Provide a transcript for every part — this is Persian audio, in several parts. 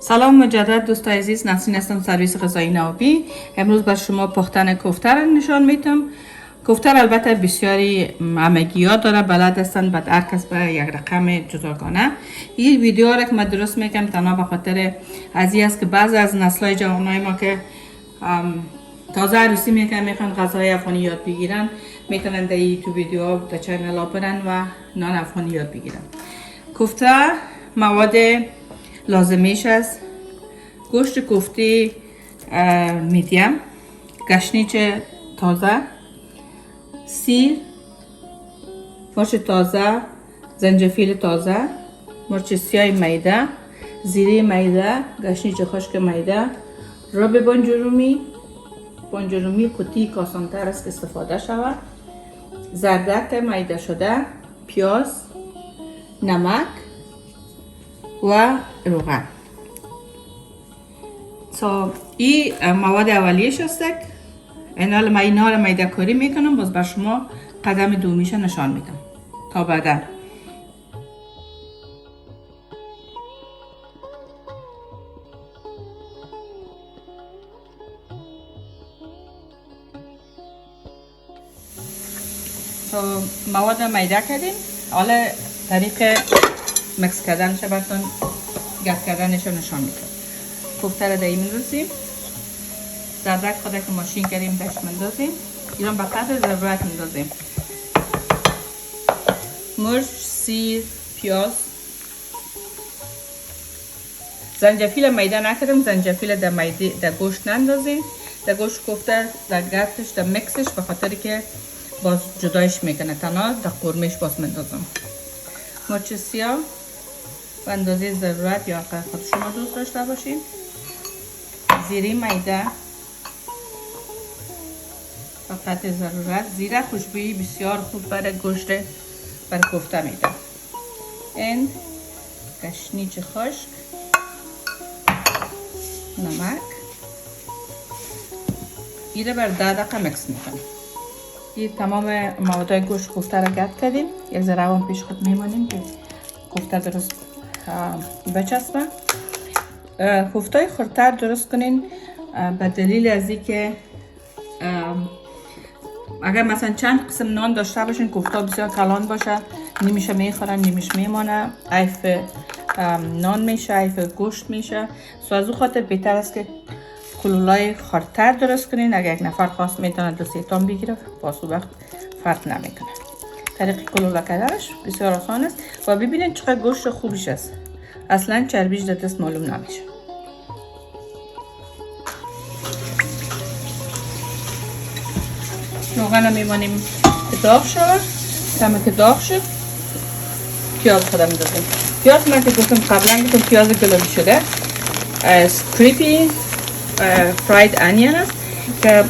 سلام مجدد دوستای عزیز، نسرین هستم، سرویس غذایی نوابی. امروز بر شما پختن کوفته را نشان میدم. کوفته البته بسیاری همگی‌ها داره، بلد هستند، بعد هر کس به یک رقم جداگانه. این ویدیو را که من درست میکنم تنها به خاطر ازی است که بعضی از نسل‌های جوانای ما که تازه عروسی میکنن میخوان غذای افغانی یاد بگیرن، میتونن در این تو ویدیو در چنل ها برن و نان افغانی یاد بگیرن. کوفته مواد لازمیش است: گوشت کوفته میدیم، گشنیج تازه، سیر، مرچ تازه، زنجفیل تازه، مرچ سیاه میده، زیره میده، گشنیج خشک میده، رب بانجرومی قوطی کاسانتر است که استفاده شود، زردک میده شده، پیاز، نمک و روغن. این مواد اولیش است. اینا رو میده کاری میکنم، باز بر شما قدم دومیش نشان میدم. تا بعدا. مواد میده کردیم، حالا طریق مکس کردنش براتون گرد کردنش رو نشان میدم. کوفته رو دایی میندازیم، زردک خود که ماشین کردیم بهش میندازیم، ایران به قدر ضرورت میندازیم، مرچ، سیر، پیاز، زنجفیل میده نکردم، زنجفیل در گوشت نندازیم، در گوشت کوفته در گردش در مکسش به خاطر که باز جدایش میکنه، تنها در قرمش باز میندازم. مرچ سیاه به اندازه ضرورت یا خود شما دوست داشته باشین، زیره میده فقط ضرورت، زیره خوشبویی بسیار خوب برای گوشت برای کوفته میده. این گشنیج خشک، نمک، ایره بر 10 دقیقه مکس میکنیم. این تمام مواد گوشت کوفته را گرد کردیم، یک ذره هم پیش خود میمانیم که کوفته درست بچسبه. کوفته خردتر درست کنین به دلیل از اینکه اگر مثلا چند قسم نان داشته باشین کوفته بسیار کلان باشه، نیمیشه میخورن نیمیش میمانه، عیف نان میشه، عیف گوشت میشه. از او خاطر بهتر است که کلولای خردتر درست کنین. اگر یک نفر خواست میتونه 2-3 تام بگیره، واسه وقت فرق نمیکنه. طریق کلولا کردنش بسیار آسان است و ببینید چقدر گوشت خوبیش است، اصلا چربیش در دست معلوم نمیشه. روغن رو میمانیم که داغ شود. کمی که داغ شد پیاز خودم میدازیم. پیاز من که گفتم قبلا گفتم پیاز گلابی شده کریپی فراید انیون است که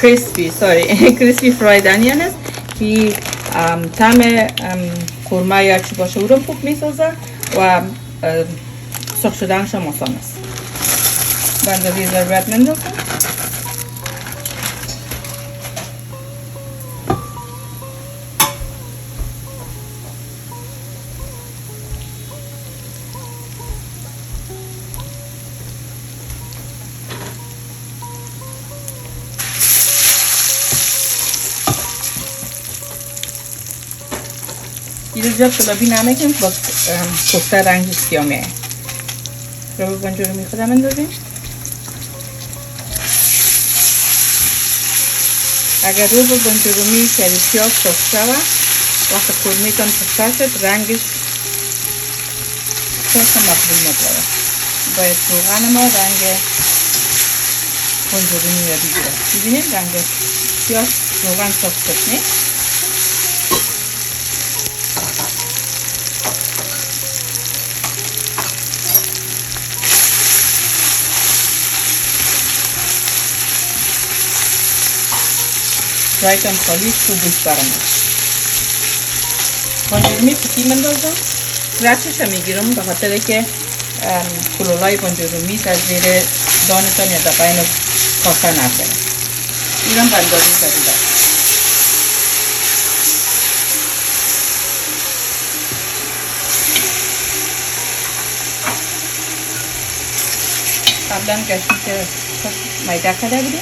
کریسپی فراید انیون است که طعم قورمه یا چی باشه او رو خوب میسازه و سرخ شدنش هم آسان است. به اندازه ضرورت میندازم. این رو جب گلابی نمیکنیم با کوفته رنگش سیاه میه. رو بانجرومی خودم اندازیم. اگر رو بانجرومی کردی پیاز سرخ شود، وقت قورمه‌تان پخته شد رنگش سرخ مقبول می‌داره. باید روغن ما رنگ بانجرومی رو بگیره. ببینید رنگ پیاز روغن سرخ شد نه؟ جایتان خالی خوب بوش برامد. بانجرومی قوطی میندازم، رچش هم میگیرم به خاطر که کلولای بانجرومی در زیر دانتان یا در بین کاسه نکنه. اینم به اندازه ضرورت. قبلا گشنیز میده کرده بودیم.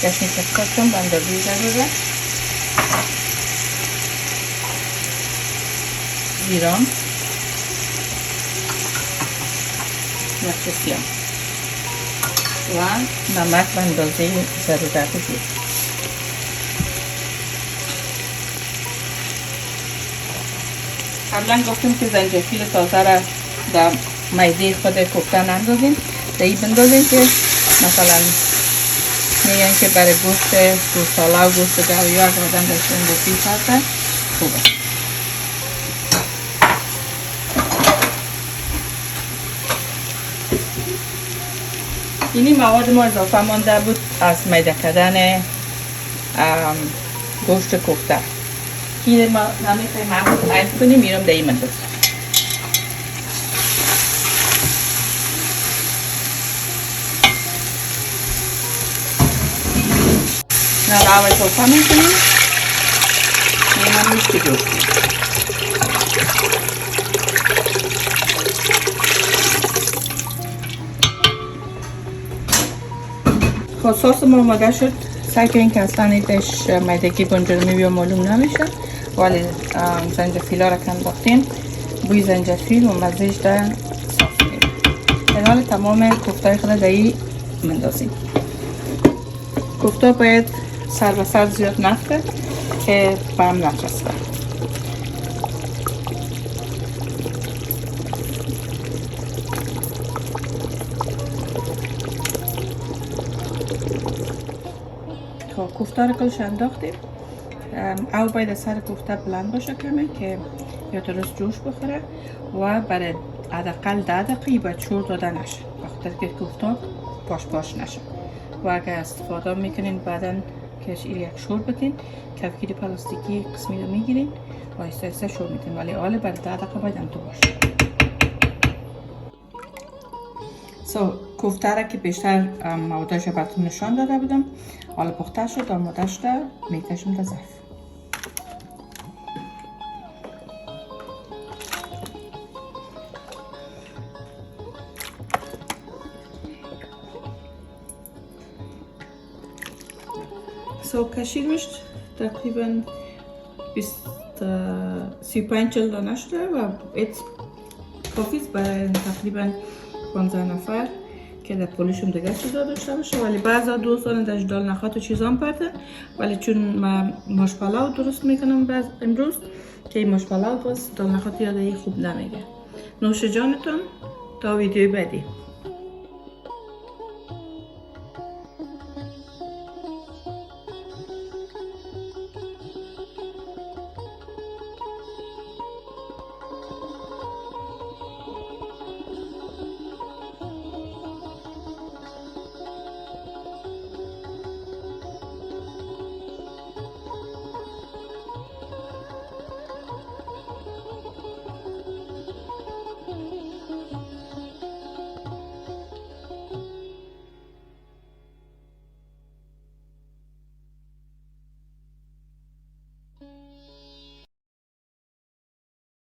گشنیز خودتون به اندازه ضروره. زیرم مرچ سیاه و نمک به اندازه ضرورت بود. قبلا گفتیم که زنجفیل تازه را در میده خود کوفته نندازیم، دهی بندازیم که مثلا میگن که برای گوشت گوساله و گوشت گویا اگر آدم داشته زنجفیل پرده خوبه. اینی مواد ما اضافه مانده بود از میده کردن گوشت کوفته. این ما نمیخوایم معمول عیب کنیم، میرم دهی مندازم. نلعوه توفه میکنیم. این هم میشت گوشت. خب ساس ما آماده شد. سعی کنین که اصلا ایدش میدگی بنجرمی بیا معلوم نمیشه، ولی زنجفیل ها را که انداختیم بوی زنجفیل و مزهش در ساس میره. این حال تمام کوفته خود دهی مندازیم. کوفته باید سر به سر زیاد نفته که به هم نچسبه. خب کوفته رو کلش انداختیم. او باید سر کوفته بلند باشه کمی که یا درست جوش بخوره و برای حداقل 10 دقیقه باید شور داده نشه، بخاطر که کوفته پاش نشه. و اگر استفاده میکنین بعدا که یک شور بدین، کفگیر پلاستیکی قسمی رو میگیرین و آهسته آهسته شور میدین، ولی حالا برای 10 دقیقه باید هم تو باشه. کوفته را که بیشتر موادش براتون نشان داده بودم، حالا پخته شد، آماده شده، میکشیم تا ظرف. کشیدمش تقریبا 35-40 دانه شده و کافی است برای تقریبا 15 نفر که در پولشون دیگه چیزا داشته باشه. ولی بعضا دوستان درش دال نخواد و چیزام پرده، ولی چون من ماش پلاو درست میکنم بعض امروز که این ماش پلاو باز دال نخواد یاده خوب نمیگه. نوش جانتون تا ویدیوی بعدی.